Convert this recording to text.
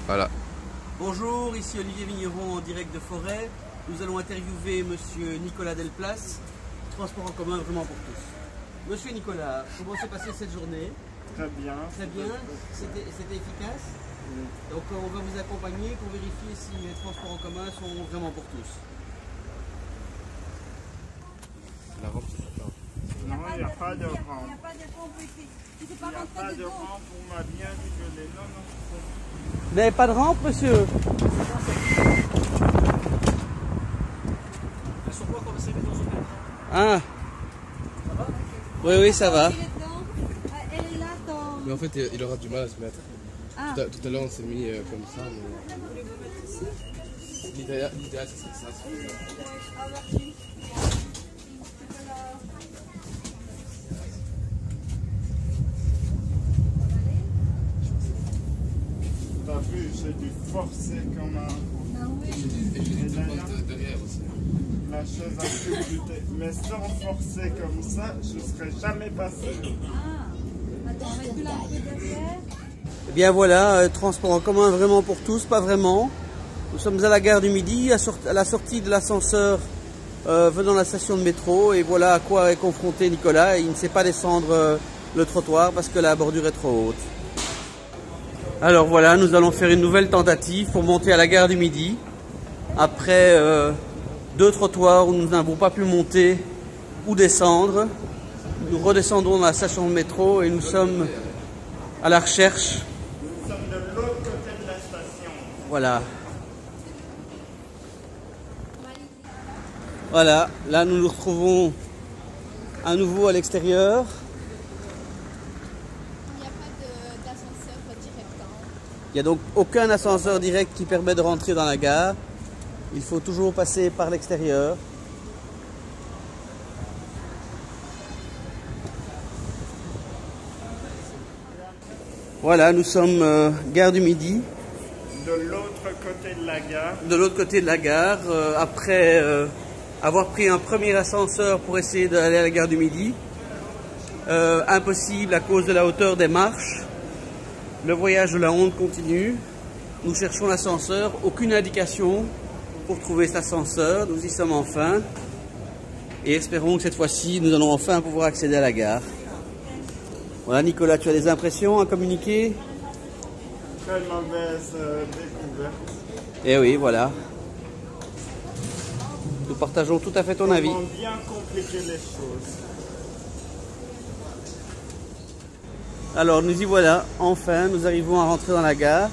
Voilà. Bonjour, ici Olivier Vigneron en direct de Forêt. Nous allons interviewer Monsieur Nicolas Delplace, transport en commun vraiment pour tous. Monsieur Nicolas, comment s'est passée cette journée? Très bien. Très bien, c'était efficace. Oui. Donc on va vous accompagner pour vérifier si les transports en commun sont vraiment pour tous. La rampe, c'est ça. Non, il n'y a pas de rampe. Il n'y a pas de rampe ici. Tu ne peux Il pas n'y a rentrer pas de dedans. rampe, on m'a bien rigolé. Non, non, Vous n'avez pas de rampe, monsieur? Ah. Oui, oui, ça va. Elle est dedans. Elle est là dans... Mais en fait, il aura du mal à se mettre. Ah. Tout à l'heure, on s'est mis comme ça. Mais... L'idéal, ce serait ça. t'as vu, j'ai dû forcer comme un... Ah oui. Et j'ai des trucs derrière aussi. La chaise a pu buter. Mais sans forcer comme ça, je ne serais jamais passé. Ah. Attends, recule un peu derrière. Eh bien voilà, transport en commun vraiment pour tous, pas vraiment. Nous sommes à la gare du Midi, à la sortie de l'ascenseur venant de la station de métro. Et voilà à quoi est confronté Nicolas. Il ne sait pas descendre le trottoir parce que la bordure est trop haute. Alors voilà, nous allons faire une nouvelle tentative pour monter à la gare du Midi. Après deux trottoirs où nous n'avons pas pu monter ou descendre. Nous redescendons dans la station de métro et nous sommes à la recherche. Nous sommes de l'autre côté de la station. Voilà. Voilà, là nous nous retrouvons à nouveau à l'extérieur. Il n'y a pas d'ascenseur direct. Il n'y a donc aucun ascenseur direct qui permet de rentrer dans la gare. Il faut toujours passer par l'extérieur. Voilà, nous sommes gare du Midi. De l'autre côté de la gare. De l'autre côté de la gare, après avoir pris un premier ascenseur pour essayer d'aller à la gare du Midi. Impossible à cause de la hauteur des marches. Le voyage de la honte continue. Nous cherchons l'ascenseur, aucune indication pour trouver cet ascenseur. Nous y sommes enfin. Et espérons que cette fois-ci, nous allons enfin pouvoir accéder à la gare. Voilà, Nicolas, tu as des impressions à communiquer? Très mauvaise découverte. Eh oui, voilà. Nous partageons tout à fait ton avis. Comment bien compliquer les choses. Alors, nous y voilà. Enfin, nous arrivons à rentrer dans la gare.